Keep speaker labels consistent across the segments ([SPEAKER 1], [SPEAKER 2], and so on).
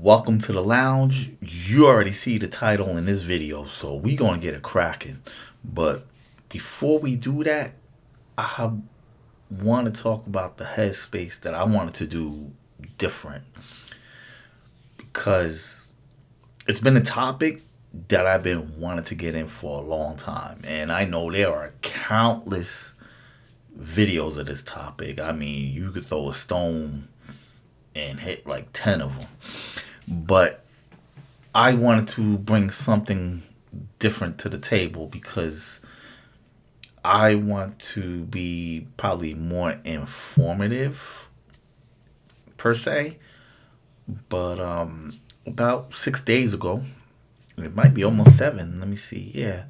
[SPEAKER 1] Welcome to the lounge. You already see the title in this video, so we gonna get it cracking. But before we do that, I want to talk about the headspace that I wanted to do different because it's been a topic that I've been wanting to get in for a long time, and I know there are countless videos of this topic. I mean, you could throw a stone and hit like 10 of them. But I wanted to bring something different to the table because I want to be probably more informative per se. But about 6 days ago, it might be almost seven. Let me see. Yeah,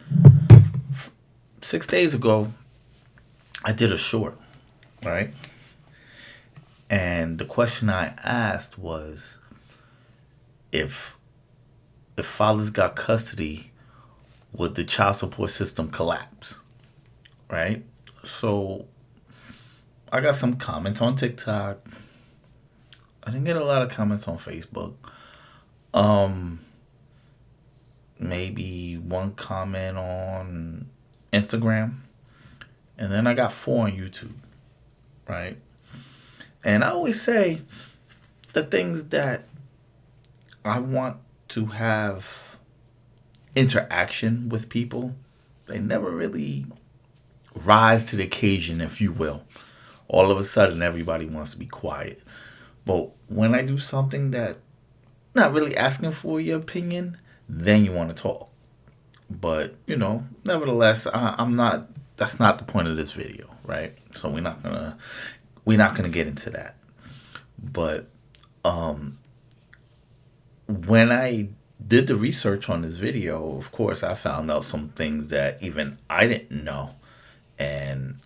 [SPEAKER 1] 6 days ago, I did a short, right? And the question I asked was if fathers got custody, would the child support system collapse? Right? So I got some comments on TikTok. I didn't get a lot of comments on Facebook. Um, Maybe one comment on Instagram, and then I got four on YouTube. Right? And I always say the things that I want to have interaction with people, they never really rise to the occasion, if you will. All of a sudden, everybody wants to be quiet. But when I do something that not really asking for your opinion, then you want to talk. But nevertheless, I'm not. That's not the point of this video, right? So we're not gonna get into that. But when I did the research on this video, of course, I found out some things that even I didn't know, and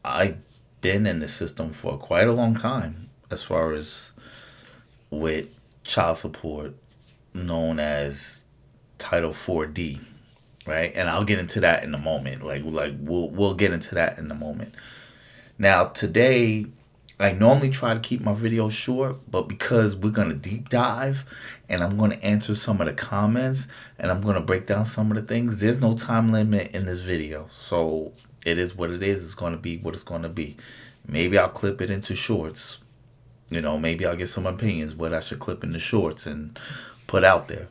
[SPEAKER 1] I've been in the system for quite a long time as far as with child support known as Title 4D, right? And I'll get into that in a moment. Like we'll get into that in a moment. Now, today I normally try to keep my videos short, but because we're going to deep dive and I'm going to answer some of the comments and I'm going to break down some of the things, there's no time limit in this video. So it is what it is. It's going to be what it's going to be. Maybe I'll clip it into shorts. Maybe I'll get some opinions what I should clip into shorts and put out there.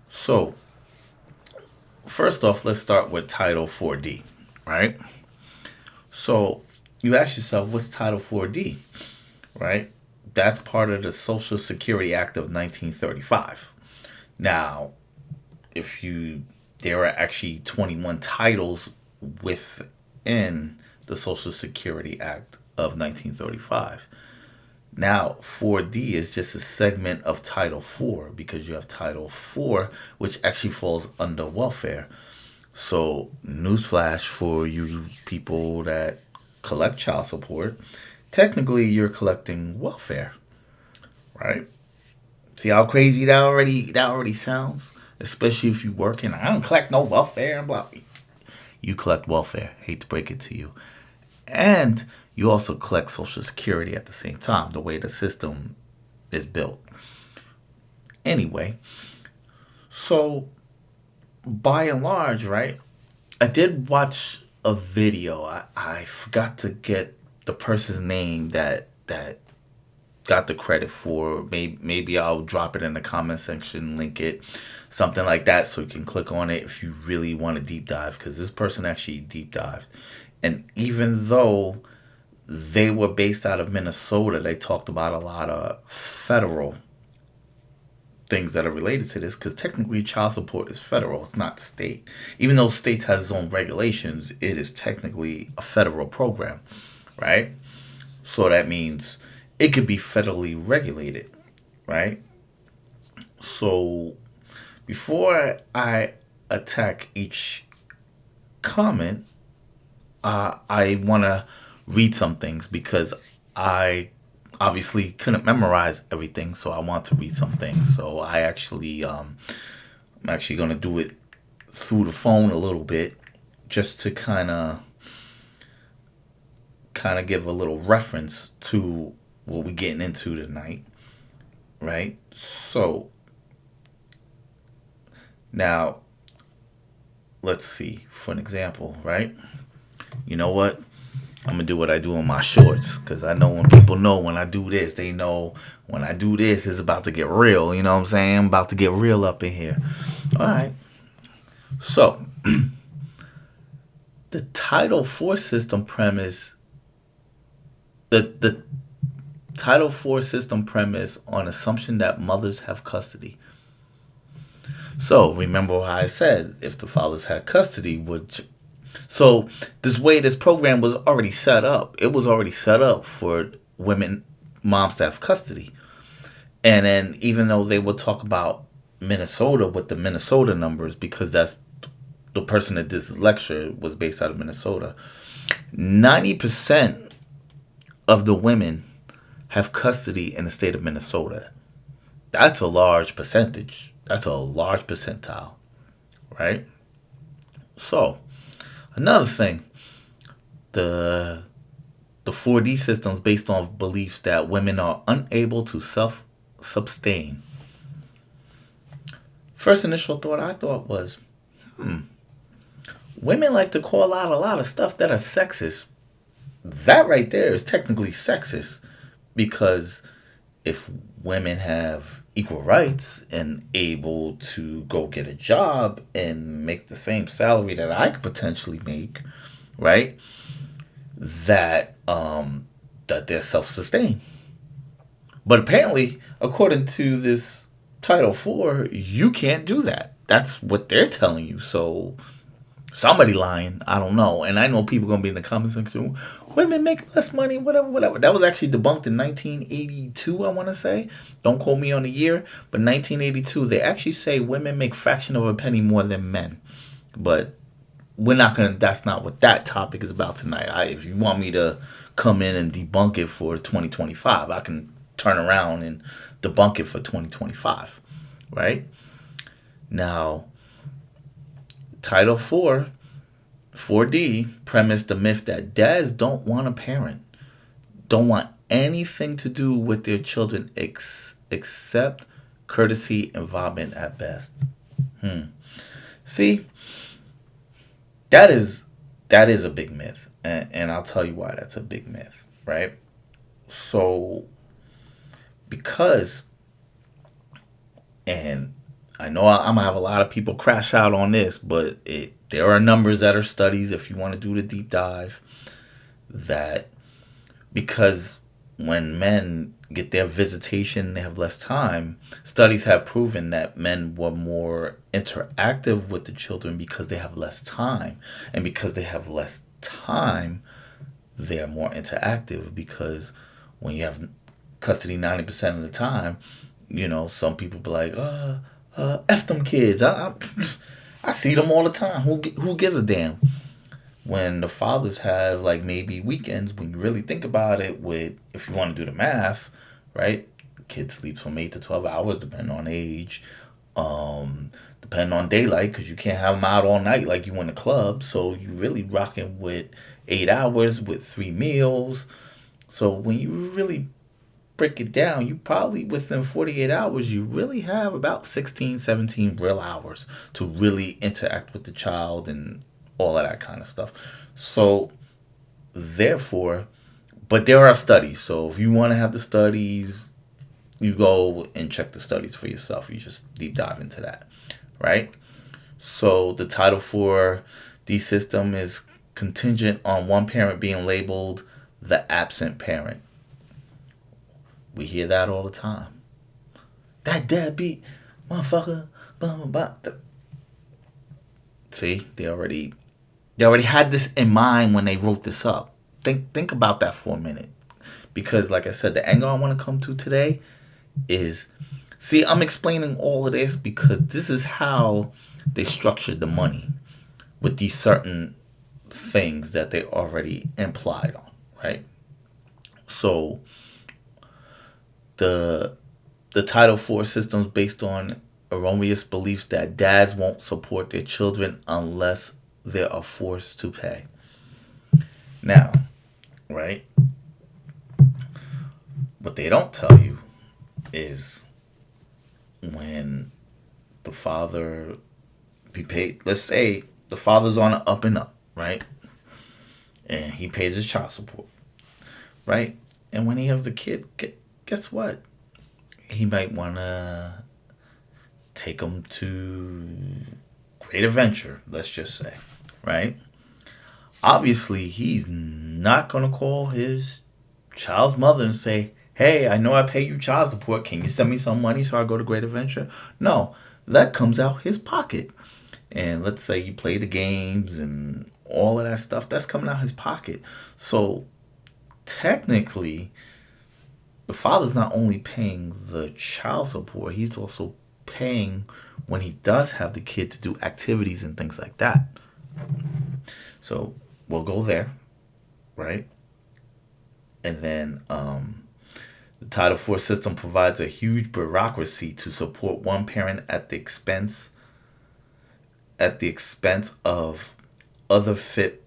[SPEAKER 1] So, first off, let's start with Title 4D, right? So, you ask yourself, what's Title 4D, right? That's part of the Social Security Act of 1935. Now, there are actually 21 titles within the Social Security Act of 1935. Now, 4D is just a segment of Title 4 because you have Title 4, which actually falls under welfare. So, newsflash for you people that collect child support, technically you're collecting welfare, right? See how crazy that already sounds? Especially if you work and I don't collect no welfare and blah. You collect welfare. Hate to break it to you. And you also collect Social Security at the same time, the way the system is built. Anyway, so by and large, right, I did watch a video. I forgot to get the person's name that got the credit for. Maybe I'll drop it in the comment section, link it, something like that, so you can click on it if you really want to deep dive. Because this person actually deep dived, and even though they were based out of Minnesota, they talked about a lot of federal things that are related to this because technically child support is federal, it's not state. Even though states has its own regulations, it is technically a federal program, right? So that means it could be federally regulated, right? So before I attack each comment, I want to read some things because I obviously couldn't memorize everything, so I want to read some things. So I'm actually going to do it through the phone a little bit just to kind of give a little reference to what we're getting into tonight. right? So now let's see for an example, right? You know what? I'm gonna do what I do in my shorts because I know when people know when I do this, they know when I do this, it's about to get real. You know what I'm saying? I'm about to get real up in here. All right. So the Title IV system premise, the Title IV system premise on assumption that mothers have custody. So remember how I said if the fathers had custody, would so this way this program was already set up. It was already set up for women moms to have custody. And then even though they would talk about Minnesota with the Minnesota numbers because that's the person that did this lecture was based out of Minnesota. 90% of the women have custody in the state of Minnesota. That's a large percentage. That's a large percentile, right? So, another thing, the the 4D system is based on beliefs that women are unable to self sustain. First initial thought I thought was, women like to call out a lot of stuff that are sexist. That right there is technically sexist because if women have equal rights and able to go get a job and make the same salary that I could potentially make, right? That they're self-sustained. But apparently, according to this Title IV, you can't do that. That's what they're telling you. So somebody lying, I don't know. And I know people gonna be in the comments section. Women make less money, whatever, whatever. That was actually debunked in 1982. I want to say. Don't quote me on the year, but 1982. They actually say women make fraction of a penny more than men. But we're not gonna. That's not what that topic is about tonight. If you want me to come in and debunk it for 2025, I can turn around and debunk it for 2025. Right now, Title IV, 4D, premised the myth that dads don't want a parent, don't want anything to do with their children except courtesy involvement at best. See, that is a big myth, and I'll tell you why that's a big myth, right? So, because, and I know I'm gonna have a lot of people crash out on this, but there are numbers that are studies if you want to do the deep dive that because when men get their visitation, they have less time. Studies have proven that men were more interactive with the children because they have less time, and because they have less time, they are more interactive because when you have custody 90% of the time, some people be like, F them kids. I see them all the time. Who gives a damn? When the fathers have like maybe weekends, when you really think about it, with if you want to do the math, right? Kid sleeps from 8 to 12 hours, depending on age, depending on daylight, because you can't have them out all night like you in the club. So you really rocking with 8 hours with 3 meals. So when you really break it down, you probably within 48 hours, you really have about 16, 17 real hours to really interact with the child and all of that kind of stuff. So, therefore, but there are studies. So, if you want to have the studies, you go and check the studies for yourself. You just deep dive into that, right? So, the Title IV D system is contingent on one parent being labeled the absent parent. We hear that all the time. That deadbeat motherfucker. Blah, blah, blah. See, they already had this in mind when they wrote this up. Think about that for a minute. Because like I said, the angle I want to come to today is see, I'm explaining all of this because this is how they structured the money with these certain things that they already implied on, right? So the Title IV system is based on erroneous beliefs that dads won't support their children unless they are forced to pay. Now, right? What they don't tell you is when the father be paid. Let's say the father's on an up and up, right? And he pays his child support, right? And when he has the kid, guess what? He might want to take him to great adventure, let's just say, right? Obviously, he's not going to call his child's mother and say, hey, I know I pay you child support. Can you send me some money so I go to great adventure? No, that comes out his pocket. And let's say you play the games and all of that stuff, that's coming out his pocket. So technically, the father's not only paying the child support, he's also paying when he does have the kid to do activities and things like that. So we'll go there, right? And then the Title IV system provides a huge bureaucracy to support one parent at the expense of other fit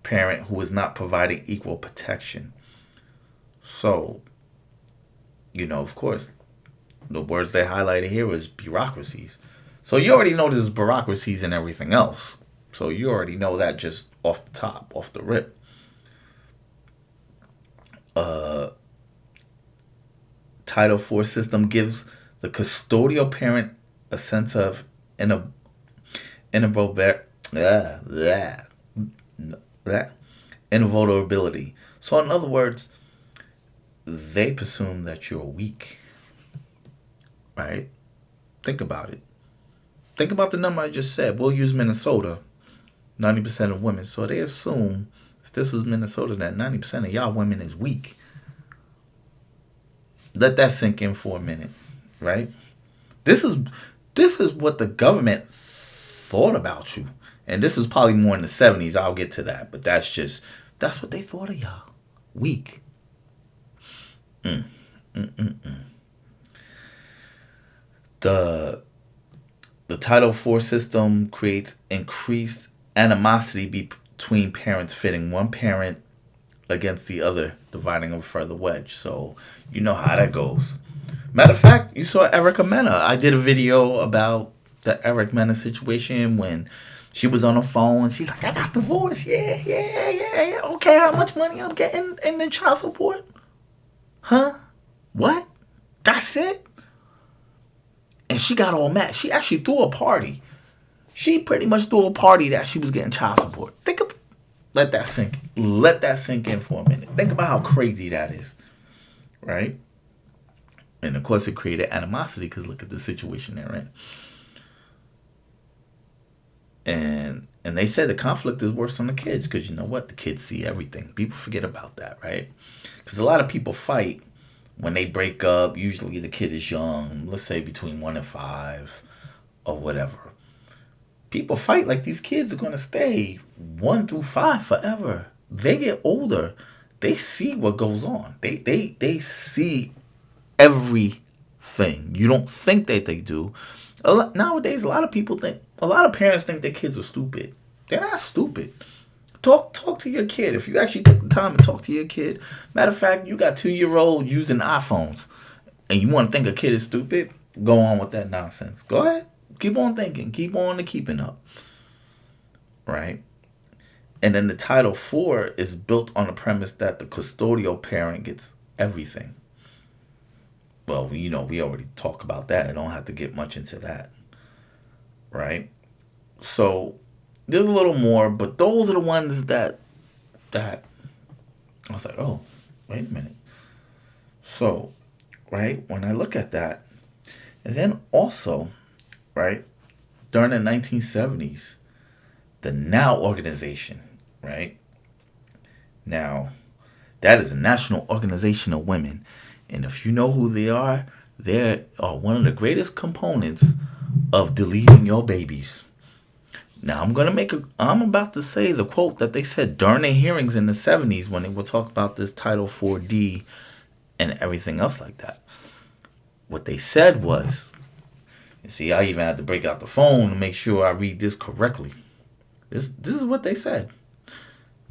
[SPEAKER 1] parent who is not providing equal protection. So, of course, the words they highlighted here was bureaucracies. So you already know there's bureaucracies and everything else. So you already know that just off the top, off the rip. Title IV system gives the custodial parent a sense of invulnerability. So in other words, they presume that you're weak, right? Think about it. Think about the number I just said. We'll use Minnesota, 90% of women. So they assume if this was Minnesota that 90% of y'all women is weak. Let that sink in for a minute, right? This is what the government thought about you. And this is probably more in the 70s. I'll get to that. But that's what they thought of y'all. Weak. The Title IV system creates increased animosity between parents, fitting one parent against the other, dividing a further wedge. So you know how that goes. Matter of fact, you saw Erica Mena. I did a video about the Eric Mena situation when she was on the phone and she's like, I got divorced. Yeah. Okay, how much money I'm getting in the child support? Huh? What? That's it? And she got all mad. She actually threw a party. She pretty much threw a party that she was getting child support. Let that sink in for a minute. Think about how crazy that is, right? And of course, it created animosity because look at the situation they're in. And they said the conflict is worse on the kids because you know what? The kids see everything. People forget about that, right? Because a lot of people fight when they break up. Usually the kid is young, let's say between 1 and 5 or whatever. People fight like these kids are going to stay 1 through 5 forever. They get older. They see what goes on. They see everything. You don't think that they do. Nowadays, a lot of parents think their kids are stupid. They're not stupid. Talk to your kid. If you actually take the time to talk to your kid. Matter of fact, you got 2-year-old using iPhones and you want to think a kid is stupid, go on with that nonsense. Go ahead. Keep on thinking. Keep on the keeping up. Right? And then the Title IV is built on the premise that the custodial parent gets everything. Well, we already talked about that. I don't have to get much into that. Right? So there's a little more, but those are the ones that I was like, oh, wait a minute. So, right, when I look at that, and then also, right, during the 1970s, the NOW organization, right? Now, that is a National Organization of Women. And if you know who they are one of the greatest components of deleting your babies. Now, I'm about to say the quote that they said during the hearings in the 70s when they would talk about this Title 4D and everything else like that. What they said was, you see, I even had to break out the phone to make sure I read this correctly. This is what they said.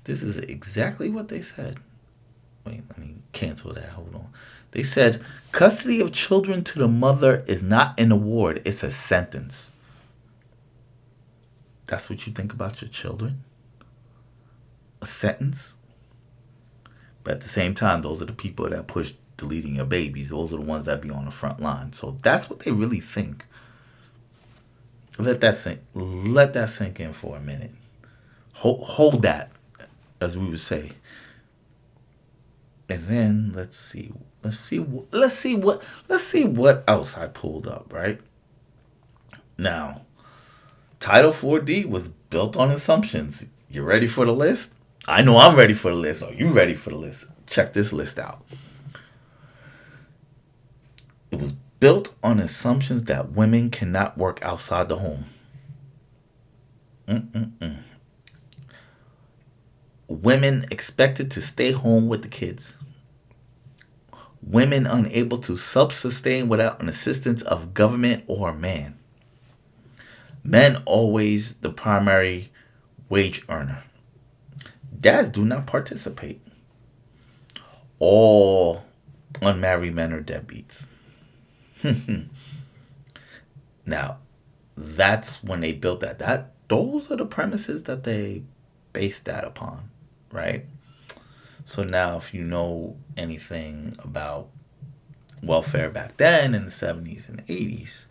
[SPEAKER 1] This is exactly what they said. Wait, let me cancel that. Hold on. They said custody of children to the mother is not an award, it's a sentence. That's what you think about your children? A sentence? But at the same time, those are the people that push deleting your babies. Those are the ones that be on the front line. So that's what they really think. Let that sink in for a minute. Hold that, as we would say. And then let's see what else I pulled up, right? Now, Title 4D was built on assumptions. You ready for the list? I know I'm ready for the list. Are you ready for the list? Check this list out. It was built on assumptions that women cannot work outside the home. Women expected to stay home with the kids. Women unable to self-sustain without an assistance of government or a man. Men always the primary wage earner. Dads do not participate. All unmarried men are deadbeats. Now, that's when they built that. Those are the premises that they based that upon, right? So now, if you know anything about welfare back then in the 70s and 80s,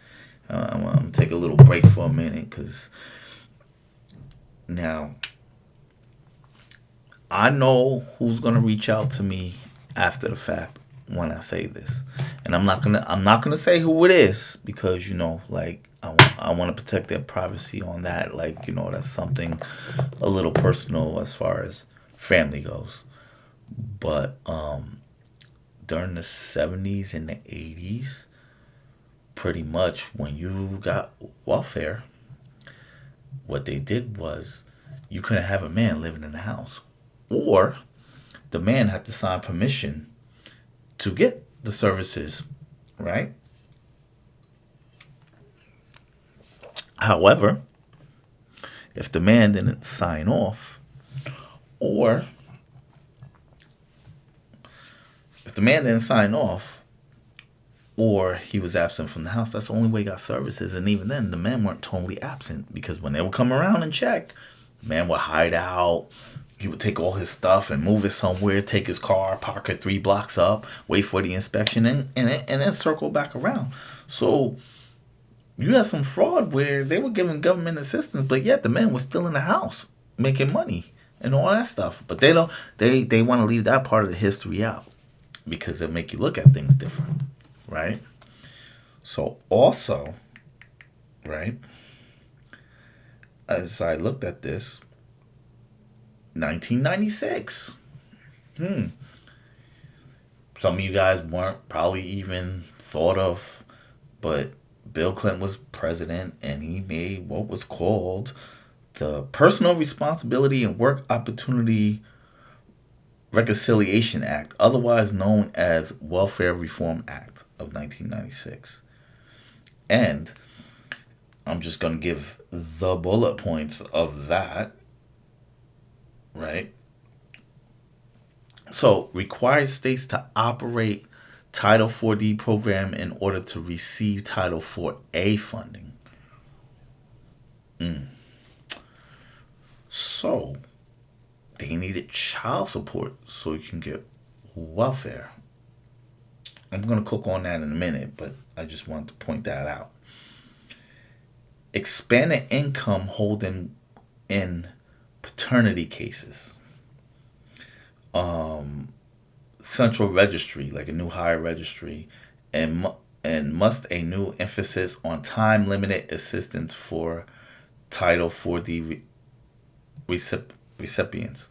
[SPEAKER 1] I'm going to take a little break for a minute because now I know who's going to reach out to me after the fact when I say this. And I'm not gonna say who it is because I want to protect their privacy on that. That's something a little personal as far as family goes. But during the 70s and the 80s, pretty much when you got welfare, what they did was you couldn't have a man living in the house, or the man had to sign permission to get the services, right? However, if the man didn't sign off, or if the man didn't sign off, or he was absent from the house, that's the only way he got services. And even then, the men weren't totally absent because when they would come around and check, the man would hide out. He would take all his stuff and move it somewhere, take his car, park it 3 blocks up, wait for the inspection, and then circle back around. So you had some fraud where they were giving government assistance, but yet the man was still in the house making money and all that stuff. But they don't. They want to leave that part of the history out because it'll make you look at things different, right? So also, right, as I looked at this, 1996. Some of you guys weren't probably even thought of, but Bill Clinton was president and he made what was called the Personal Responsibility and Work Opportunity Reconciliation Act, otherwise known as Welfare Reform Act of 1996. And I'm just going to give the bullet points of that. Right? So, requires states to operate Title 4D program in order to receive Title 4A funding. So, they needed child support so you can get welfare. I'm going to cook on that in a minute, but I just wanted to point that out. Expanded income holding in paternity cases. Central registry, like a new hire registry, and must a new emphasis on time limited assistance for Title 4D recipients.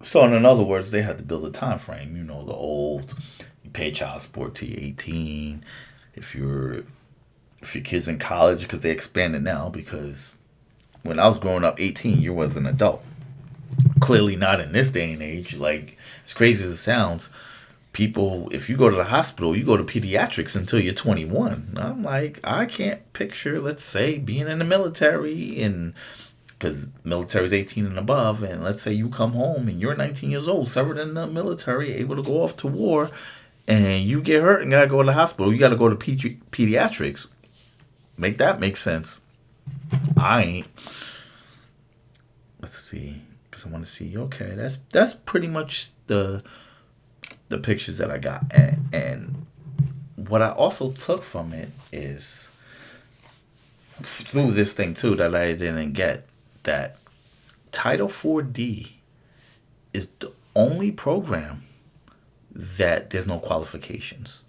[SPEAKER 1] So in other words, they had to build a time frame. The old, you pay child support till you're 18. If your kid's in college, because they expanded now, because when I was growing up, 18, you was an adult. Clearly not in this day and age. Like, as crazy as it sounds, people, if you go to the hospital, you go to pediatrics until you're 21. I'm like, I can't picture, let's say, being in the military, and because military is 18 and above, and let's say you come home and you're 19 years old, severed in the military, able to go off to war, and you get hurt and gotta go to the hospital, you gotta go to pediatrics. Make that make sense. I ain't. Let's see, because I want to see. Okay, that's pretty much the pictures that I got, and what I also took from it is through this thing too that I didn't get, that Title 4D is the only program that there's no qualifications.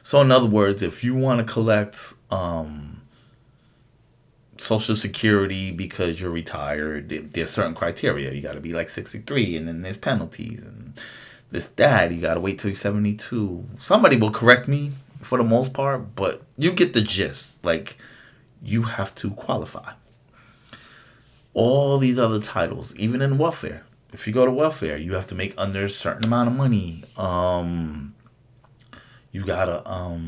[SPEAKER 1] So in other words, if you want to collect Social Security because you're retired, there's certain criteria. You got to be like 63, and then there's penalties and this that. You got to wait till you're 72. Somebody will correct me for the most part, but you get the gist. Like, you have to qualify. All these other titles, even in welfare. If you go to welfare, you have to make under a certain amount of money. You gotta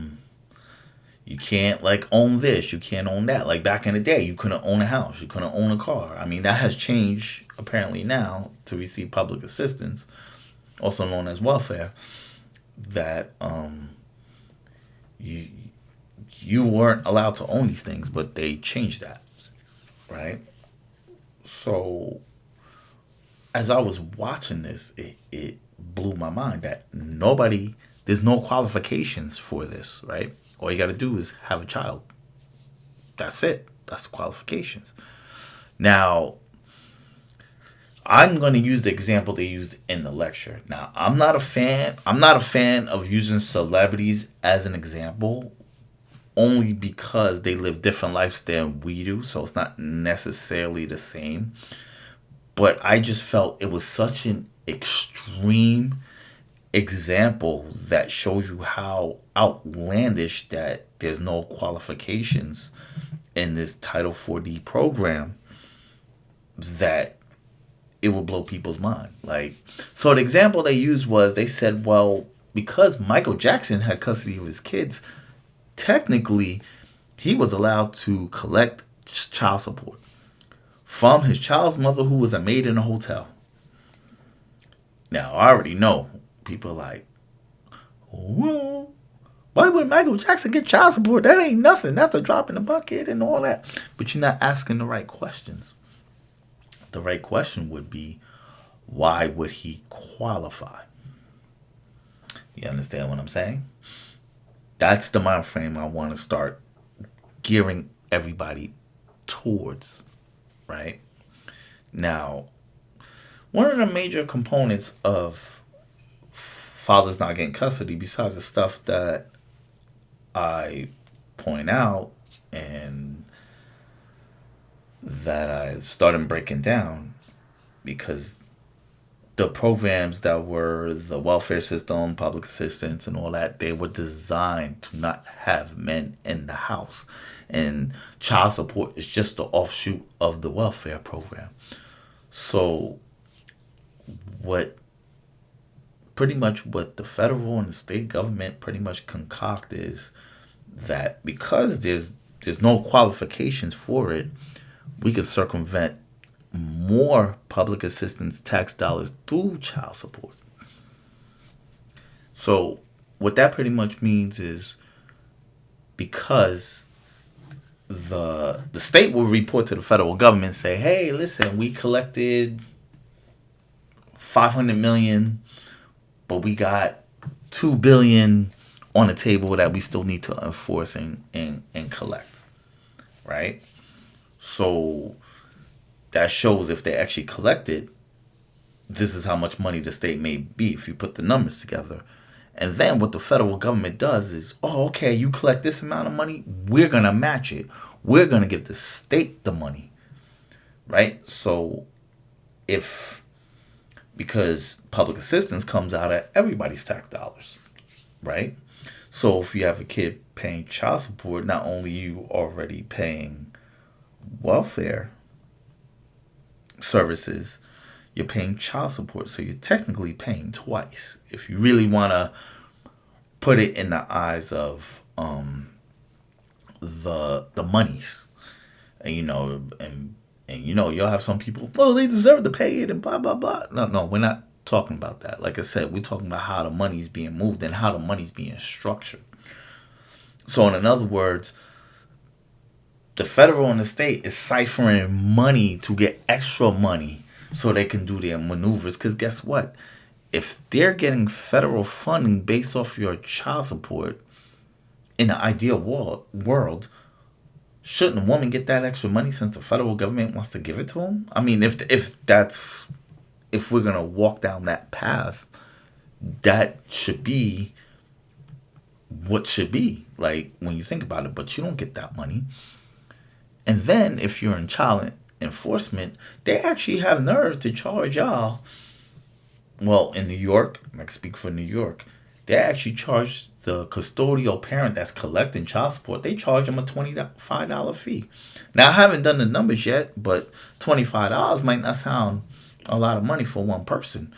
[SPEAKER 1] you can't like own this, you can't own that. Like back in the day, you couldn't own a house, you couldn't own a car. I mean, that has changed apparently now to receive public assistance, also known as welfare. That you you weren't allowed to own these things, but they changed that, right? So as I was watching this, it blew my mind that there's no qualifications for this, right? All you got to do is have a child. That's it. That's the qualifications. Now, I'm going to use the example they used in the lecture. Now, I'm not a fan. I'm not a fan of using celebrities as an example, only because they live different lives than we do. So it's not necessarily the same. But I just felt it was such an extreme example that shows you how outlandish that there's no qualifications in this Title 4D program, that it will blow people's mind. Like, so the example they used was, they said, well, because Michael Jackson had custody of his kids, technically he was allowed to collect child support from his child's mother, who was a maid in a hotel. Now, I already know people are like, well, why would Michael Jackson get child support? That ain't nothing. That's a drop in the bucket and all that. But you're not asking the right questions. The right question would be, why would he qualify? You understand what I'm saying? That's the mind frame I want to start gearing everybody towards, right? Now, one of the major components of fathers not getting custody, besides the stuff that I point out and that I started breaking down, because the programs that were the welfare system, public assistance, and all that, they were designed to not have men in the house. And child support is just the offshoot of the welfare program. So, what pretty much what the federal and the state government pretty much concoct is that because there's no qualifications for it, we could circumvent more public assistance tax dollars through child support. So what that pretty much means is, because the state will report to the federal government and say, hey, listen, we collected 500 million, but we got 2 billion on the table that we still need to enforce and collect, right? So that shows if they actually collected, this is how much money the state may be if you put the numbers together. And then what the federal government does is, oh, okay, you collect this amount of money, we're going to match it. We're going to give the state the money, right? So because public assistance comes out of everybody's tax dollars, right? So if you have a kid paying child support, not only you already paying welfare services, you're paying child support. So you're technically paying twice. If you really want to put it in the eyes of the monies, and and you'll have some people, well, they deserve to pay it and blah blah blah. No, we're not talking about that. Like I said, we're talking about how the money's being moved and how the money's being structured. So, in other words, the federal and the state is ciphering money to get extra money so they can do their maneuvers. Because guess what? If they're getting federal funding based off your child support in an ideal world, shouldn't a woman get that extra money since the federal government wants to give it to them? I mean, if we're gonna walk down that path, that should be what should be like when you think about it. But you don't get that money. And then if you're in child enforcement, they actually have nerve to charge y'all. Well, in New York, I can speak for New York, they actually charge the custodial parent that's collecting child support. They charge them a $25 fee. Now I haven't done the numbers yet, but $25 might not sound a lot of money for one person.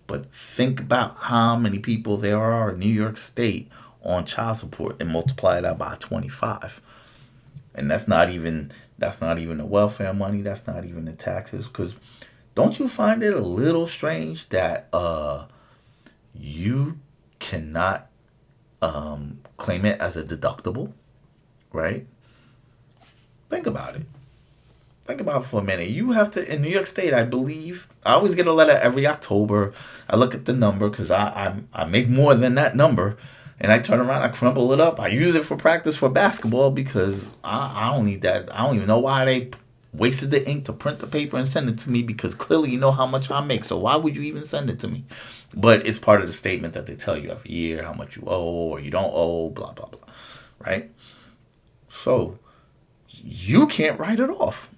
[SPEAKER 1] But think about how many people there are in New York State on child support and multiply that by 25. And that's not even the welfare money. That's not even the taxes. Because don't you find it a little strange that you cannot claim it as a deductible, right? Think about it. Think about it for a minute. You have to, in New York State, I believe, I always get a letter every October. I look at the number because I make more than that number. And I turn around, I crumble it up. I use it for practice for basketball because I don't need that. I don't even know why they wasted the ink to print the paper and send it to me, because clearly you know how much I make. So why would you even send it to me? But it's part of the statement that they tell you every year how much you owe or you don't owe, blah, blah, blah. Right? So you can't write it off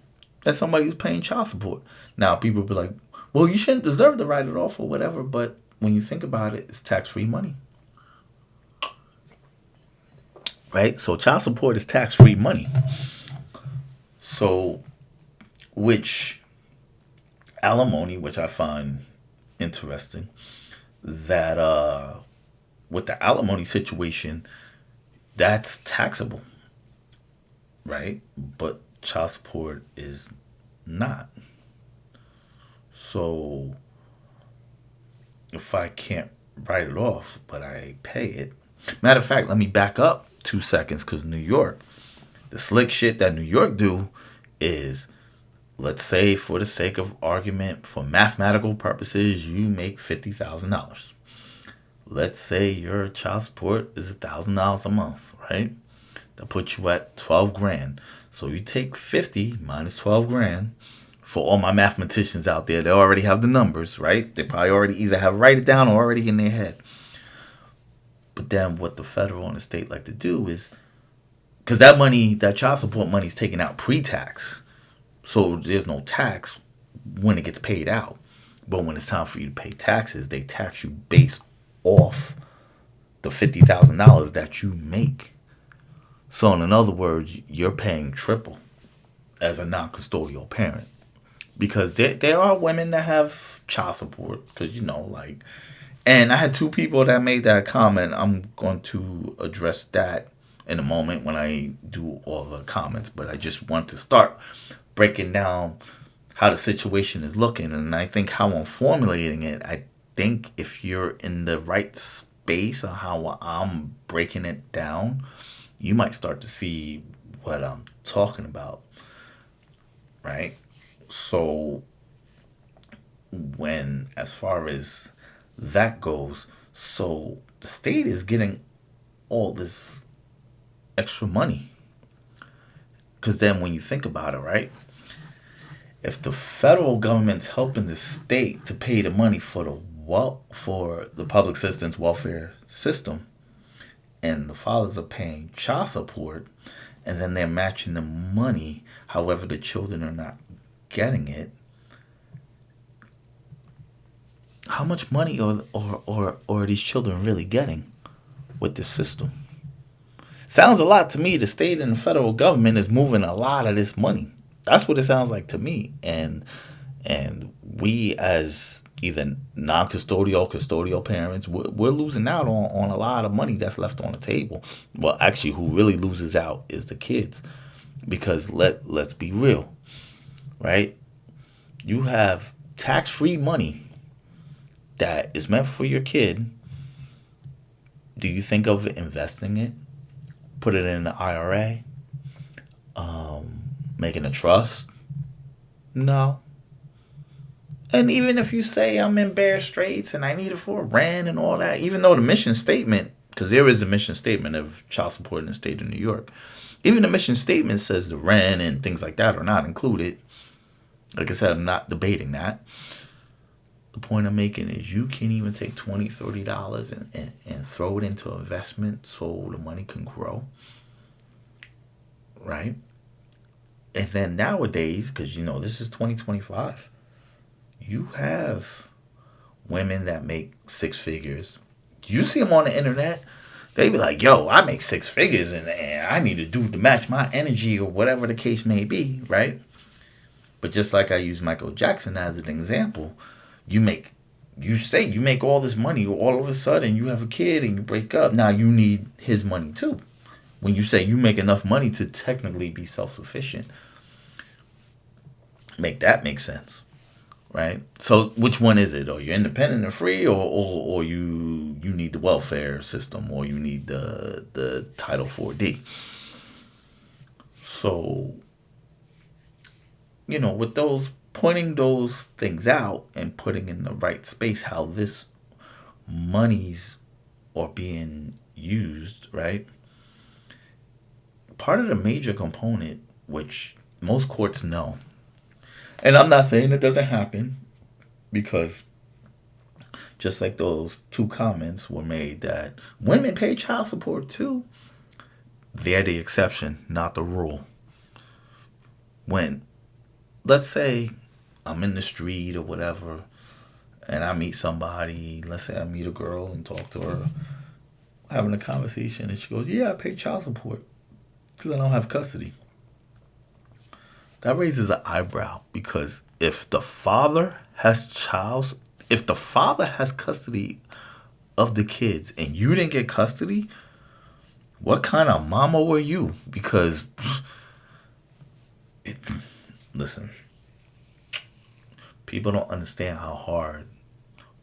[SPEAKER 1] as somebody who's paying child support. Now, people be like, well, you shouldn't deserve to write it off or whatever. But when you think about it, it's tax-free money. Right? So child support is tax-free money. So, which alimony, which I find interesting, that with the alimony situation, that's taxable, right? But child support is not. So, if I can't write it off, but I pay it. Matter of fact, let me back up 2 seconds, because New York, the slick shit that New York do is, let's say for the sake of argument, for mathematical purposes, you make $50,000. Let's say your child support is $1,000 a month, right? That puts you at 12 grand. So you take 50 minus 12 grand. For all my mathematicians out there, they already have the numbers, right? They probably already either have write it down or already in their head. But then what the federal and the state like to do is, because that money, that child support money is taken out pre-tax. So there's no tax when it gets paid out. But when it's time for you to pay taxes, they tax you based off the $50,000 that you make. So in other words, you're paying triple as a non-custodial parent. Because there are women that have child support. Because, like... And I had two people that made that comment. I'm going to address that in a moment when I do all the comments. But I just want to start breaking down how the situation is looking. And I think how I'm formulating it, I think if you're in the right space on how I'm breaking it down, you might start to see what I'm talking about. Right? So as far as that goes, so the state is getting all this extra money. Because then when you think about it, right? If the federal government's helping the state to pay the money for the public assistance welfare system, and the fathers are paying child support, and then they're matching the money, however the children are not getting it, how much money are these children really getting with this system? Sounds a lot to me. The state and the federal government is moving a lot of this money. That's what it sounds like to me. And we as either non-custodial or custodial parents, we're losing out on a lot of money that's left on the table. Well, actually, who really loses out is the kids. Because let's be real, right? You have tax-free money that is meant for your kid, do you think of investing it? Put it in an IRA? Making a trust? No. And even if you say I'm in bare straits and I need it for rent and all that, even though the mission statement, because there is a mission statement of child support in the state of New York, even the mission statement says the rent and things like that are not included. Like I said, I'm not debating that. The point I'm making is you can't even take $20, $30 and throw it into investment so the money can grow. Right? And then nowadays, because this is 2025, you have women that make six figures. You see them on the internet. They be like, yo, I make six figures and I need a dude to match my energy or whatever the case may be, right? But just like I use Michael Jackson as an example, you make all this money, all of a sudden you have a kid and you break up. Now you need his money too. When you say you make enough money to technically be self-sufficient, make that make sense. Right? So which one is it? Or you're independent and free, or you need the welfare system, or you need the Title 4D. So, with those pointing those things out and putting in the right space how this monies are being used, right? Part of the major component, which most courts know, and I'm not saying it doesn't happen, because just like those two comments were made that women pay child support too, they're the exception, not the rule. When, let's say, I'm in the street or whatever, and I meet somebody, let's say I meet a girl and talk to her, having a conversation, and she goes, yeah, I pay child support because I don't have custody. That raises an eyebrow, because if the father has custody of the kids and you didn't get custody, what kind of mama were you? Because listen, people don't understand how hard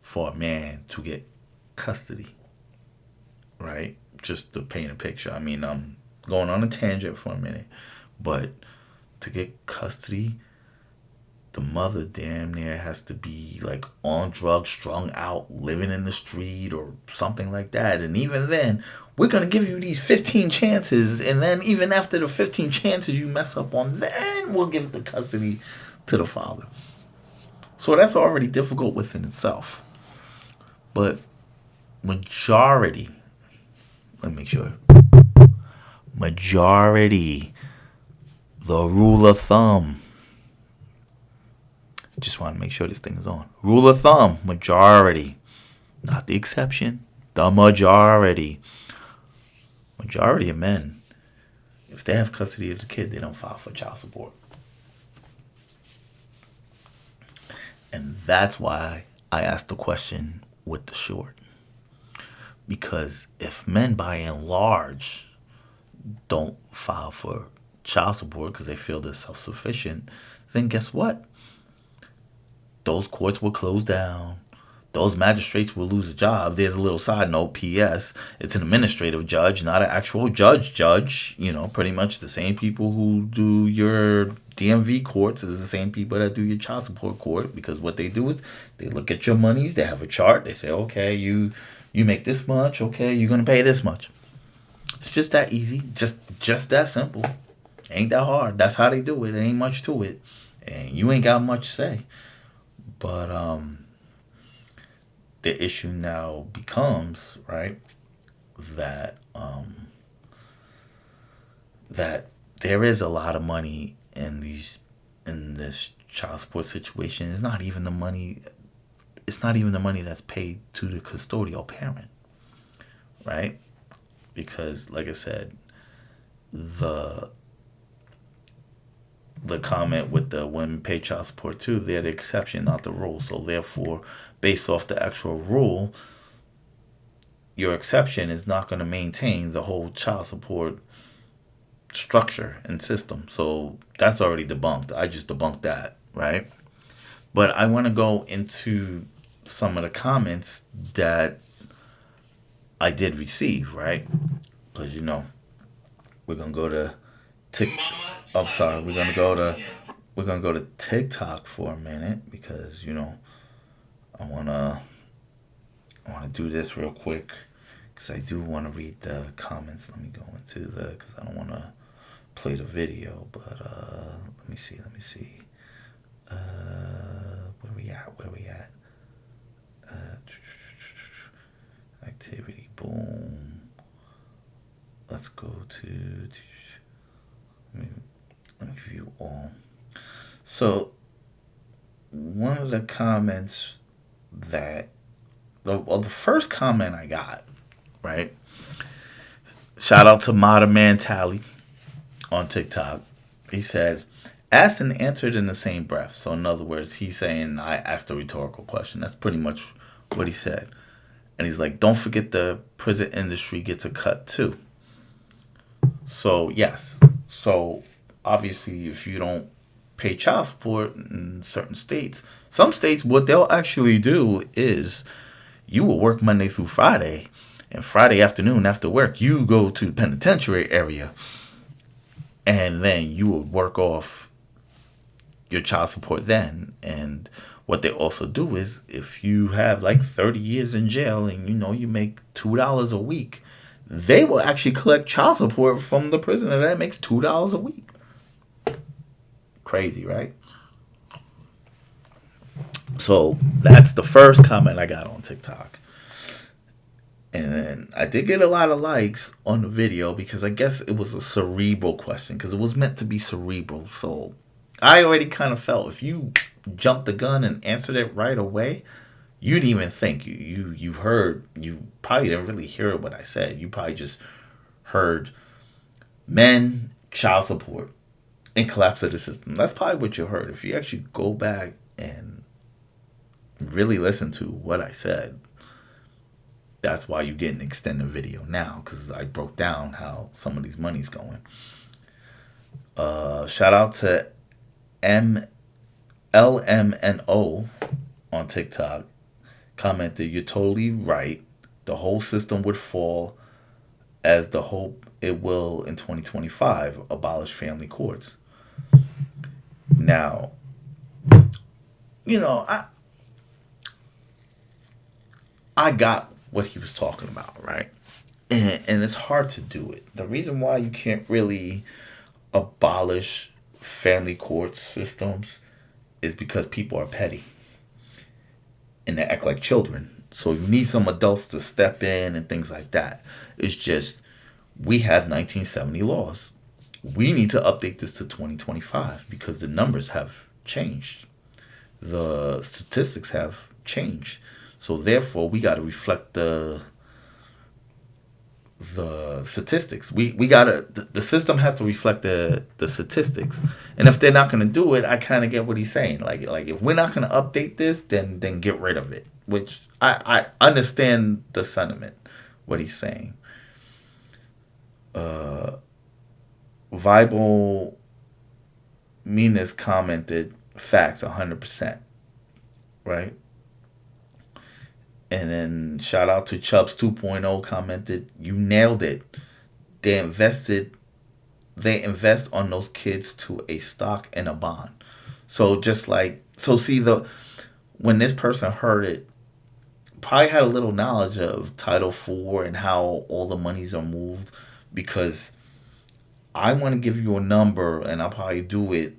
[SPEAKER 1] for a man to get custody, right? Just to paint a picture. I mean, I'm going on a tangent for a minute, but to get custody, the mother damn near has to be like on drugs, strung out, living in the street or something like that. And even then, we're going to give you these 15 chances. And then even after the 15 chances you mess up on, then we'll give the custody to the father. So that's already difficult within itself. But majority, let me make sure, majority, the rule of thumb, just want to make sure this thing is on. Rule of thumb, majority, not the exception, the majority. Majority of men, if they have custody of the kid, they don't file for child support. And that's why I asked the question with the short. Because if men by and large don't file for child support because they feel they're self-sufficient, then guess what? Those courts will close down. Those magistrates will lose a job. There's a little side note, P.S. It's an administrative judge, not an actual judge. Pretty much the same people who do your DMV courts is the same people that do your child support court, because what they do is they look at your monies, they have a chart, they say, okay, you make this much, okay, you're going to pay this much. It's just that easy, just that simple. Ain't that hard. That's how they do it. There ain't much to it. And you ain't got much to say. But the issue now becomes, right, that that there is a lot of money in this child support situation. It's not even the money that's paid to the custodial parent, right? Because like I said, the comment with the women pay child support too, they're the exception, not the rule. So therefore, based off the actual rule, your exception is not going to maintain the whole child support structure and system. So that's already debunked. I just debunked that, right? But I want to go into some of the comments that I did receive, right? Because we're gonna go to Tik. I'm sorry, we're gonna go to TikTok for a minute because I wanna I wanna do this real quick because I do want to read the comments. Let me go into the because I don't want to play the video, but let me see. Let me see. Where we at? Where we at? Activity. Boom. Let's go to. Let me view all. So one of the comments that the first comment I got, right? Shout out to Modern Man Tally on TikTok. He said, asked and answered in the same breath. So in other words, he's saying I asked a rhetorical question. That's pretty much what he said. And he's like, don't forget the prison industry gets a cut too. So yes. So obviously if you don't pay child support in certain states, some states what they'll actually do is you will work Monday through Friday, and Friday afternoon after work you go to the penitentiary area, and then you will work off your child support then. And what they also do is if you have like 30 years in jail and you make $2 a week, they will actually collect child support from the prisoner that makes $2 a week. Crazy, right? So that's the first comment I got on TikTok. And then I did get a lot of likes on the video because I guess it was a cerebral question because it was meant to be cerebral. So I already kind of felt if you jumped the gun and answered it right away, you didn't even think. You probably didn't really hear what I said. You probably just heard men, child support, and collapse of the system. That's probably what you heard. If you actually go back and really listen to what I said, that's why you get an extended video now, because I broke down how some of these money's going. Shout out to LMNO on TikTok. Commented, you're totally right. The whole system would fall as the hope it will in 2025 abolish family courts. Now, I got what he was talking about, right? And it's hard to do it. The reason why you can't really abolish family court systems is because people are petty and they act like children. So you need some adults to step in and things like that. It's just we have 1970 laws. We need to update this to 2025 because the numbers have changed. The statistics have changed. So therefore, we got to reflect the statistics. We gotta the system has to reflect the statistics. And if they're not gonna do it, I kind of get what he's saying. Like if we're not gonna update this, then get rid of it. Which I understand the sentiment, what he's saying. Viable Minas commented facts 100%, right? And then shout out to Chubbs 2.0 commented, you nailed it. They invest on those kids to a stock and a bond. So when this person heard it, probably had a little knowledge of Title IV and how all the monies are moved, because I want to give you a number, and I'll probably do it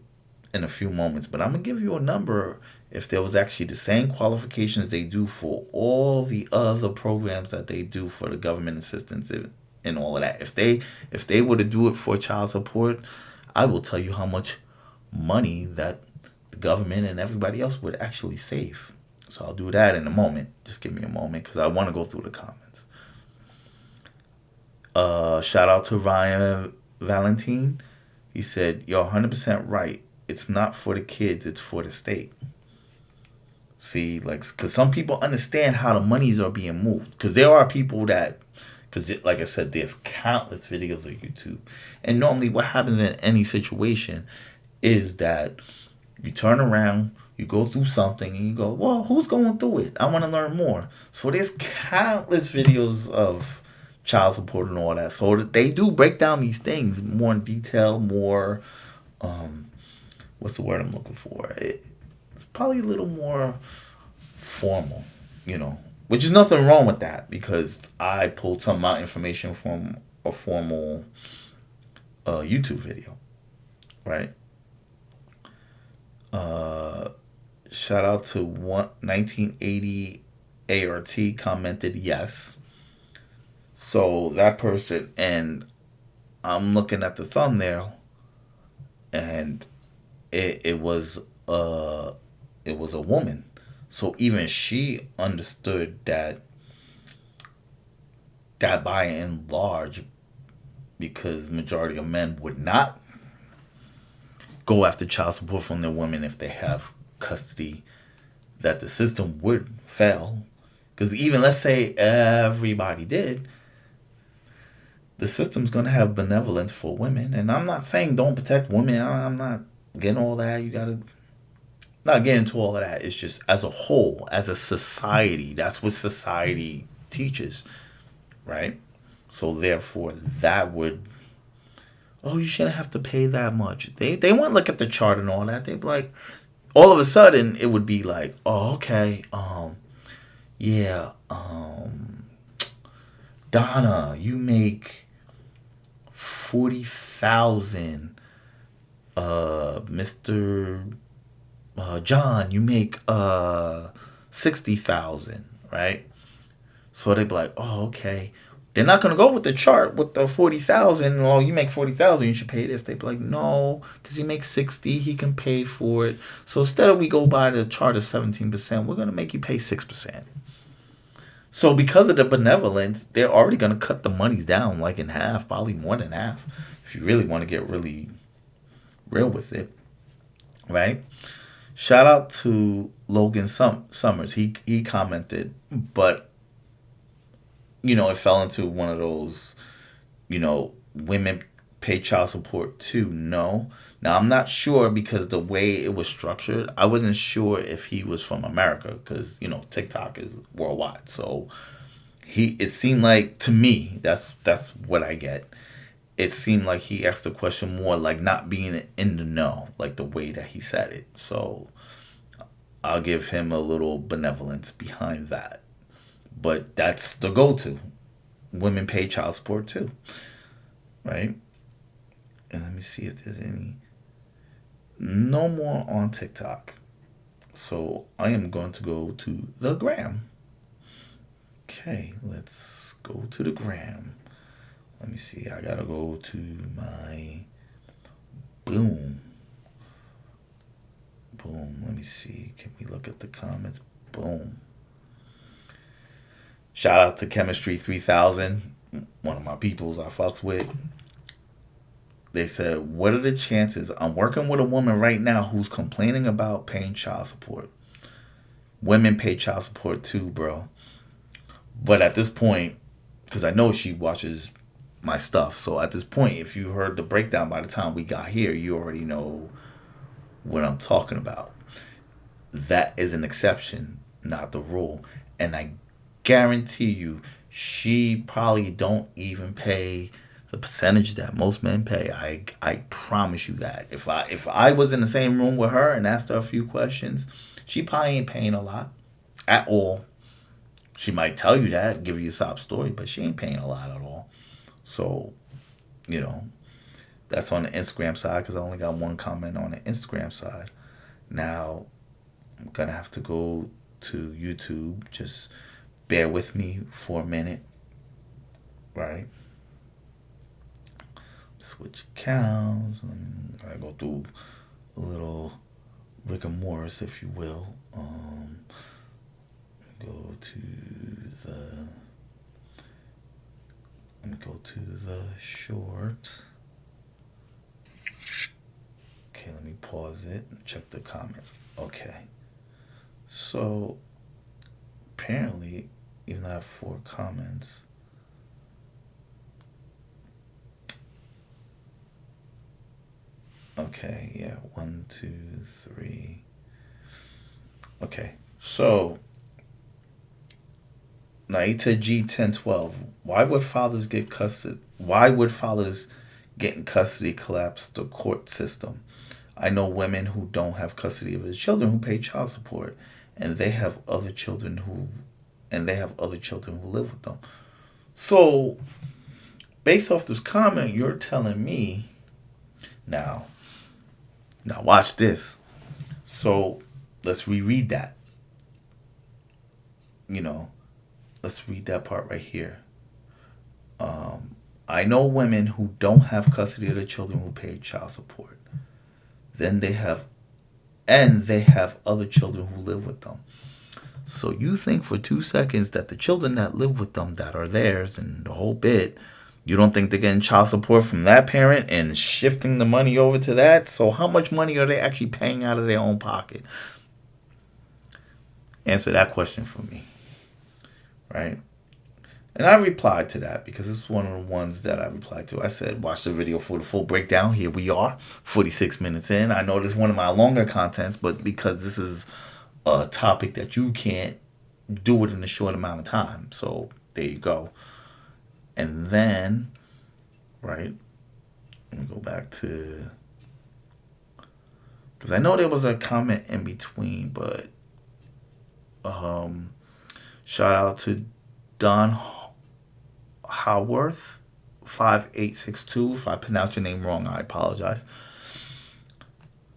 [SPEAKER 1] in a few moments, but I'm going to give you a number if there was actually the same qualifications they do for all the other programs that they do for the government assistance and all of that. If they were to do it for child support, I will tell you how much money that the government and everybody else would actually save. So I'll do that in a moment. Just give me a moment because I want to go through the comments. Shout out to Ryan Valentine. He said, you're 100% right. It's not for the kids, it's for the state. See, because some people understand how the monies are being moved. Because there are people that, like I said, there's countless videos on YouTube. And normally what happens in any situation is that you turn around, You go through something and you go, well, who's going through it? I want to learn more. So there's countless videos of child support and all that. So they do break down these things more in detail, more, um, what's the word I'm looking for? It's probably a little more formal, you know, which is nothing wrong with that because I pulled some of my information from a formal YouTube video, right? Uh, Shout out to 1980 ART commented yes. So that person, and I'm looking at the thumbnail, and it was it was a woman. So even she understood that by and large, because majority of men would not go after child support from their women if they have custody, that the system would fail. Because even let's say everybody did, the system's going to have benevolence for women. And I'm not saying don't protect women. I'm not getting all that. You got to not get into all of that. It's just as a whole, as a society, that's what society teaches, right? So therefore, that would, oh, you shouldn't have to pay that much. They wouldn't look at the chart and all that. They'd be like, all of a sudden, it would be like, oh, okay, yeah, Donna, you make 40,000. Mister John, you make 60,000, right? So they'd be like, oh, okay. They're not gonna go with the chart with the 40,000. Oh, you make 40,000, you should pay this. They'd be like, no, because he makes 60, he can pay for it. So instead of we go by the chart of 17%, we're gonna make you pay 6%. So because of the benevolence, they're already gonna cut the monies down like in half, probably more than half, if you really want to get really real with it, right? Shout out to Logan Summers. He commented, but it fell into one of those, women pay child support too. No. Now I'm not sure because the way it was structured, I wasn't sure if he was from America because TikTok is worldwide. So it seemed like to me that's what I get. It seemed like he asked the question more like not being in the know, like the way that he said it. So I'll give him a little benevolence behind that. But that's the go to. Women pay child support too, right? And let me see if there's any. No more on TikTok. So I am going to go to the gram. Okay, let's go to the gram. Let me see. I gotta go to my boom. Boom. Let me see. Can we look at the comments? Boom. Shout out to Chemistry 3000, one of my peoples I fucks with. They said, what are the chances? I'm working with a woman right now who's complaining about paying child support. Women pay child support too, bro. But at this point, because I know she watches my stuff, so at this point, if you heard the breakdown by the time we got here, you already know what I'm talking about. That is an exception, not the rule. And I guarantee you, she probably don't even pay the percentage that most men pay. I promise you that. If I was in the same room with her and asked her a few questions, she probably ain't paying a lot at all. She might tell you that, give you a sob story, but she ain't paying a lot at all. So, you know, that's on the Instagram side because I only got one comment on the Instagram side. Now, I'm going to have to go to YouTube. Just bear with me for a minute, right? Switch accounts. I go through a little rigor mortis, if you will. Go to the. Let me go to the short. Okay, let me pause it and check the comments. Okay. So, apparently, even though I have 4 comments, okay, yeah, 1, 2, 3. Okay, so Naita G1012. Why would fathers get custody? Why would fathers getting custody collapse the court system? I know women who don't have custody of their children who pay child support, and they have other children who, live with them. So, based off this comment, you're telling me now. Now watch this. So, let's reread that. You know, let's read that part right here. I know women who don't have custody of their children who pay child support. Then they have, and they have other children who live with them. So you think for 2 seconds that the children that live with them that are theirs and the whole bit, you don't think they're getting child support from that parent and shifting the money over to that? So how much money are they actually paying out of their own pocket? Answer that question for me, right? And I replied to that because it's one of the ones that I replied to. I said, watch the video for the full breakdown. Here we are, 46 minutes in. I know this is one of my longer contents, but because this is a topic that you can't do it in a short amount of time. So there you go. And then, right, let me go back to, because I know there was a comment in between, but shout out to Don Howarth 5862. If I pronounce your name wrong, I apologize.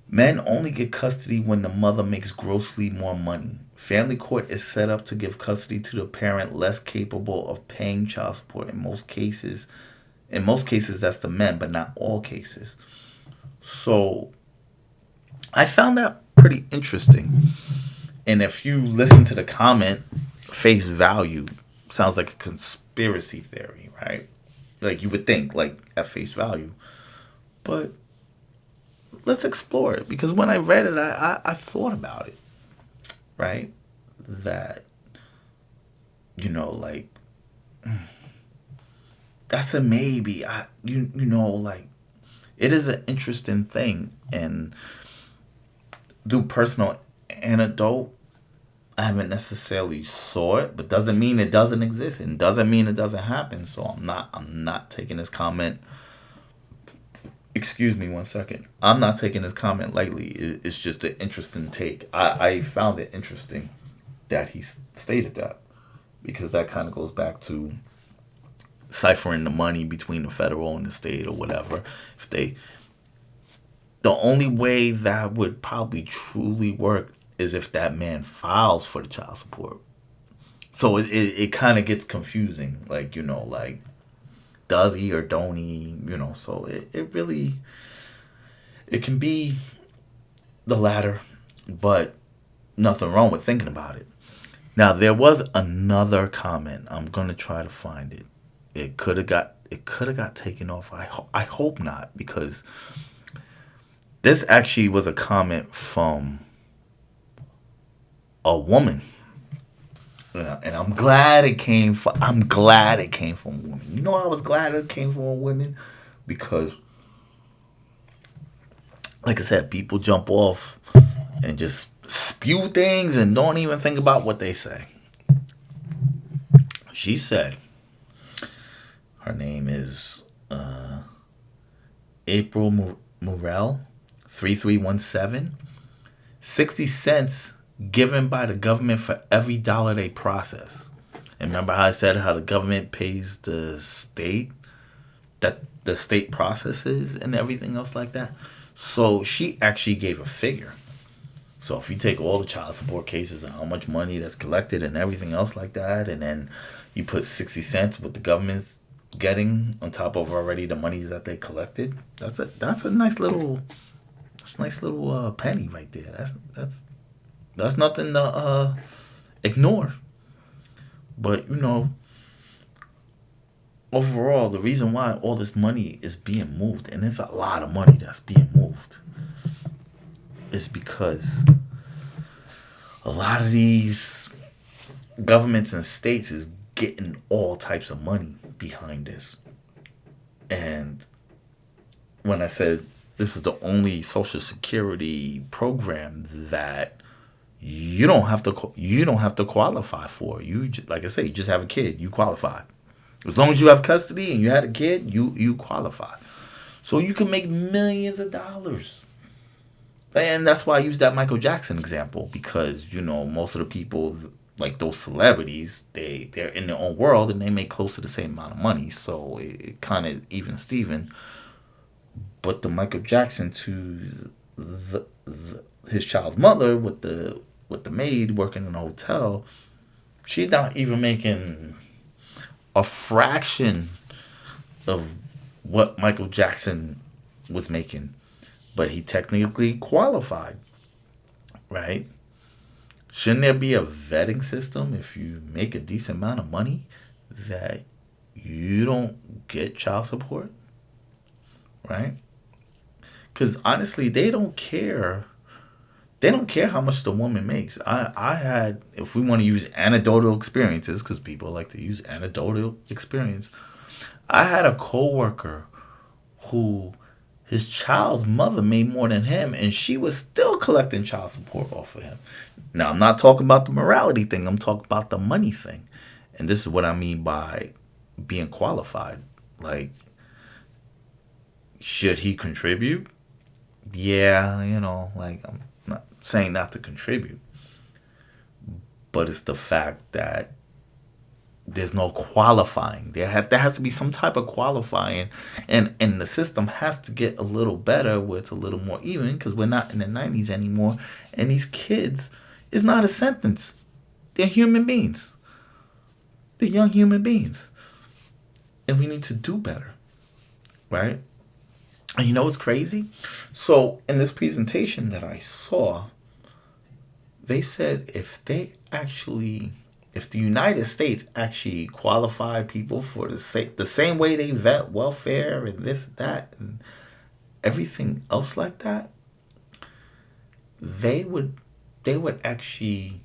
[SPEAKER 1] Men only get custody when the mother makes grossly more money. Family court is set up to give custody to the parent less capable of paying child support. In most cases that's the men, but not all cases. So I found that pretty interesting. And if you listen to the comment, face value, sounds like a conspiracy theory, right? Like you would think, like at face value. But let's explore it because when I read it, I thought about it, right? That, like, that's a maybe. Like, it is an interesting thing. And through personal anecdote, I haven't necessarily saw it, but doesn't mean it doesn't exist and doesn't mean it doesn't happen. So I'm not taking this comment. Excuse me 1 second. I'm not taking this comment lightly. It's just an interesting take. I found it interesting that he stated that because that kind of goes back to ciphering the money between the federal and the state or whatever. The only way that would probably truly work is if that man files for the child support. So it kind of gets confusing. Like, like, does he or don't he? So it really, it can be the latter, but nothing wrong with thinking about it. Now, there was another comment. I'm going to try to find it. It could have got taken off. I hope not, because this actually was a comment from a woman. And I'm glad it came from a woman. I was glad it came from a woman because, like I said, people jump off and just spew things and don't even think about what they say. She said, her name is April Murrell, 3317. 60 cents given by the government for every dollar they process. And remember how I said how the government pays the state, that the state processes and everything else like that? So she actually gave a figure. So if you take all the child support cases and how much money that's collected and everything else like that, and then you put 60 cents what the government's getting on top of already the monies that they collected, that's a nice little penny right there. That's nothing to ignore. But overall, the reason why all this money is being moved, and it's a lot of money that's being moved, is because a lot of these governments and states is getting all types of money behind this. And when I said this is the only Social Security program that you don't have to qualify for it. Like I say, you just have a kid, you qualify. As long as you have custody and you had a kid, you qualify. So you can make millions of dollars. And that's why I use that Michael Jackson example, because most of the people, like those celebrities, they're in their own world and they make close to the same amount of money. So it kind of even Steven. But the Michael Jackson to his child's mother with the maid working in a hotel, she's not even making a fraction of what Michael Jackson was making, but he technically qualified, right? Shouldn't there be a vetting system if you make a decent amount of money that you don't get child support, right? Because honestly, they don't care. They don't care how much the woman makes. I had, if we want to use anecdotal experiences, because people like to use anecdotal experience, I had a coworker who his child's mother made more than him, and she was still collecting child support off of him. Now, I'm not talking about the morality thing, I'm talking about the money thing. And this is what I mean by being qualified. Like, should he contribute? Yeah, like, I'm not saying not to contribute, but it's the fact that there's no qualifying. There has to be some type of qualifying, and the system has to get a little better where it's a little more even, because we're not in the 90s anymore, and these kids, it's not a sentence. They're human beings. They're young human beings, and we need to do better, right? And you know what's crazy? So in this presentation that I saw, they said if the United States actually qualified people for the same way they vet welfare and this, that, and everything else like that, they would actually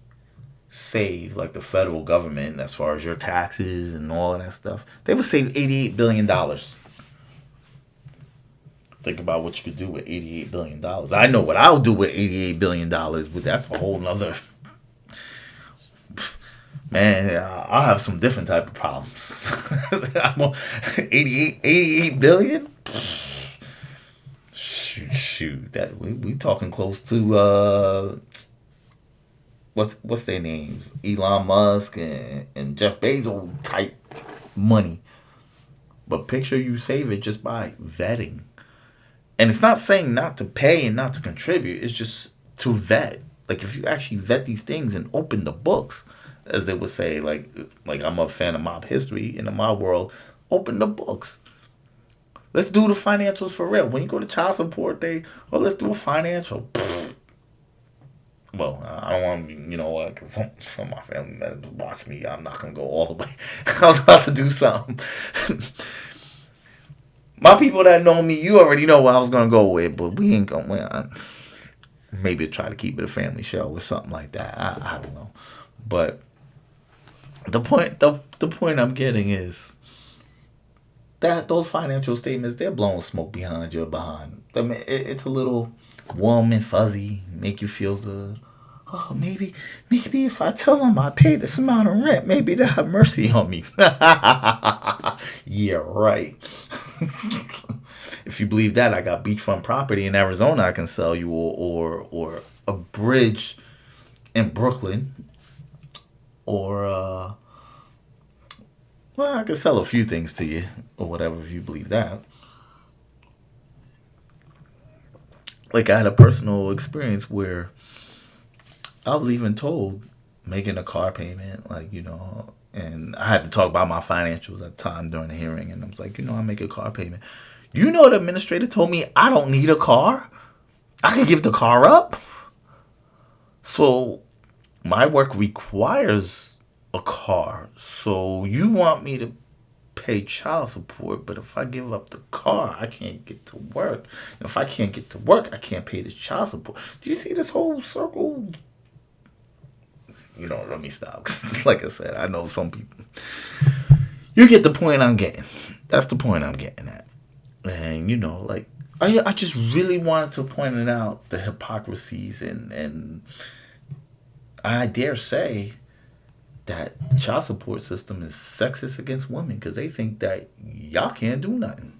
[SPEAKER 1] save, like the federal government, as far as your taxes and all of that stuff. They would save $88 billion. Think about what you could do with $88 billion. I know what I'll do with $88 billion, but that's a whole nother. Man, I'll have some different type of problems. 88 billion? Shoot, that we talking close to what's their names? Elon Musk and Jeff Bezos type money. But picture you save it just by vetting. And it's not saying not to pay and not to contribute. It's just to vet. Like, if you actually vet these things and open the books, as they would say, like I'm a fan of mob history, and in my world, open the books. Let's do the financials for real. When you go to child support day, let's do a financial. Well, I don't want to, because some of my family members watch me. I'm not going to go all the way. I was about to do something. My people that know me, you already know what I was going to go with, but we ain't going to. Maybe try to keep it a family show or something like that. I don't know. But the point I'm getting is that those financial statements, they're blowing smoke behind your behind. I mean, it's a little warm and fuzzy, make you feel good. Oh, maybe if I tell them I paid this amount of rent, maybe they'll have mercy on me. Yeah, right. If you believe that, I got beachfront property in Arizona I can sell you, or a bridge in Brooklyn, or I could sell a few things to you or whatever if you believe that. Like, I had a personal experience where I was even told making a car payment, and I had to talk about my financials at the time during the hearing, and I was like, I make a car payment. The administrator told me I don't need a car. I can give the car up. So my work requires a car. So you want me to pay child support, but if I give up the car, I can't get to work. And if I can't get to work, I can't pay this child support. Do you see this whole circle? Let me stop. Like I said, I know some people. You get the point I'm getting. That's the point I'm getting at. And, I just really wanted to point it out, the hypocrisies and I dare say that child support system is sexist against women because they think that y'all can't do nothing.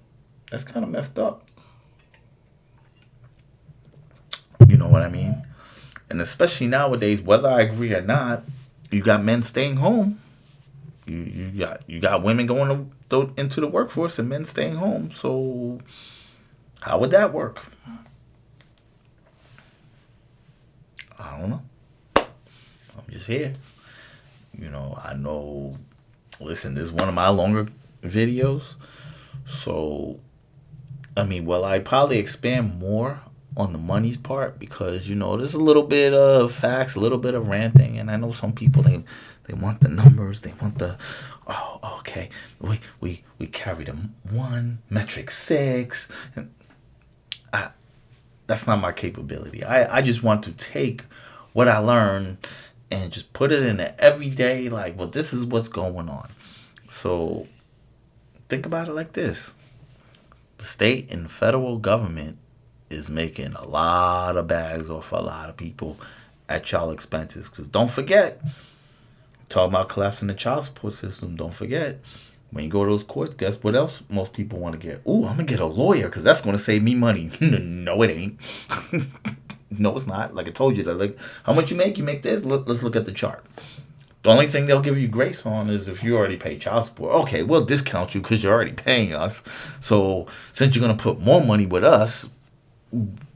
[SPEAKER 1] That's kind of messed up. You know what I mean? And especially nowadays, whether I agree or not, you got men staying home. You got women going into the workforce and men staying home. So how would that work? I don't know. I'm just here. I know. Listen, this is one of my longer videos. So, I mean, well, I probably expand more on the money's part because there's a little bit of facts, a little bit of ranting, and I know some people they want the numbers, they want the okay, we carried them 1 metric 6, and I that's not my capability. I just want to take what I learned and just put it in an everyday, like, well, this is what's going on. So think about it like this: the state and federal government is making a lot of bags off a lot of people at y'all expenses. Because don't forget, talking about collapsing the child support system, don't forget, when you go to those courts, guess what else most people want to get? Ooh, I'm going to get a lawyer because that's going to save me money. No, it ain't. No, it's not. Like I told you, that like how much you make this. Let's look at the chart. The only thing they'll give you grace on is if you already pay child support. Okay, we'll discount you because you're already paying us. So since you're going to put more money with us,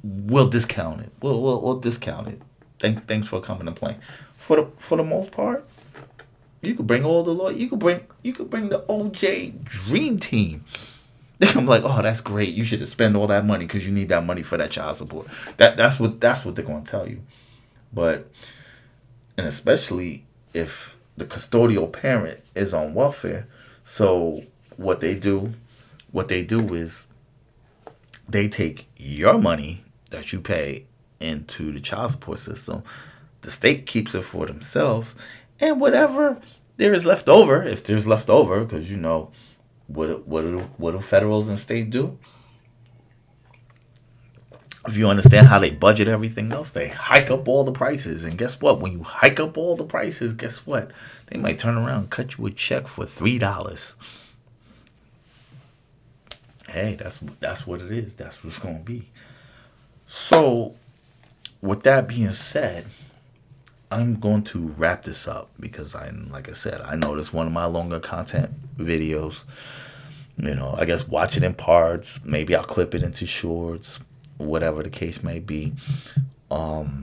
[SPEAKER 1] we'll discount it. We'll discount it. Thanks for coming and playing. For the most part, you could bring all the law. You could bring the OJ Dream Team. They come like, oh, that's great. You should have spent all that money because you need that money for that child support. That's what they're gonna tell you. But and especially if the custodial parent is on welfare. So what they do is they take your money that you pay into the child support system. The state keeps it for themselves, and whatever there is left over, if there's left over, because what do federals and state do? If you understand how they budget everything else, they hike up all the prices. And guess what? When you hike up all the prices, guess what? They might turn around and cut you a check for $3. Hey, that's what it is. That's what it's gonna be. So, with that being said, I'm going to wrap this up because like I said, I know this is one of my longer content videos. I guess watch it in parts. Maybe I'll clip it into shorts, whatever the case may be. Got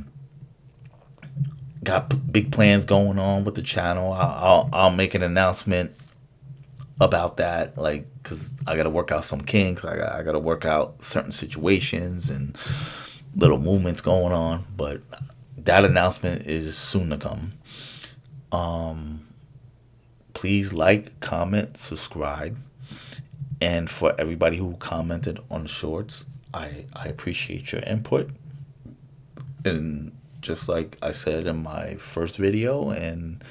[SPEAKER 1] big plans going on with the channel. I'll make an announcement about that, like, because I got to work out some kinks. I got to work out certain situations and little movements going on, but that announcement is soon to come. Please like, comment, subscribe. And for everybody who commented on the shorts, I appreciate your input. And just like I said in my first video, and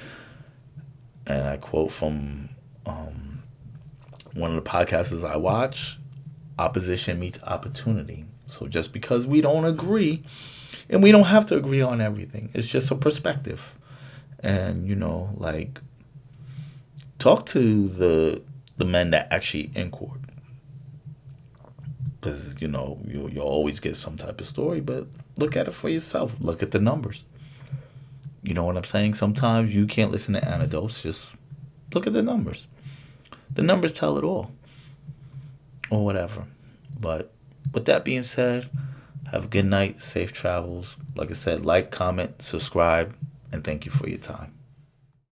[SPEAKER 1] I quote from one of the podcasts I watch, opposition meets opportunity. So just because we don't agree, and we don't have to agree on everything, it's just a perspective. And like, talk to the men that actually in court, because you'll always get some type of story, but look at it for yourself. Look at the numbers. You know what I'm saying? Sometimes you can't listen to anecdotes. Just look at the numbers. The numbers tell it all, or whatever. But with that being said, have a good night, safe travels. Like I said, like, comment, subscribe, and thank you for your time.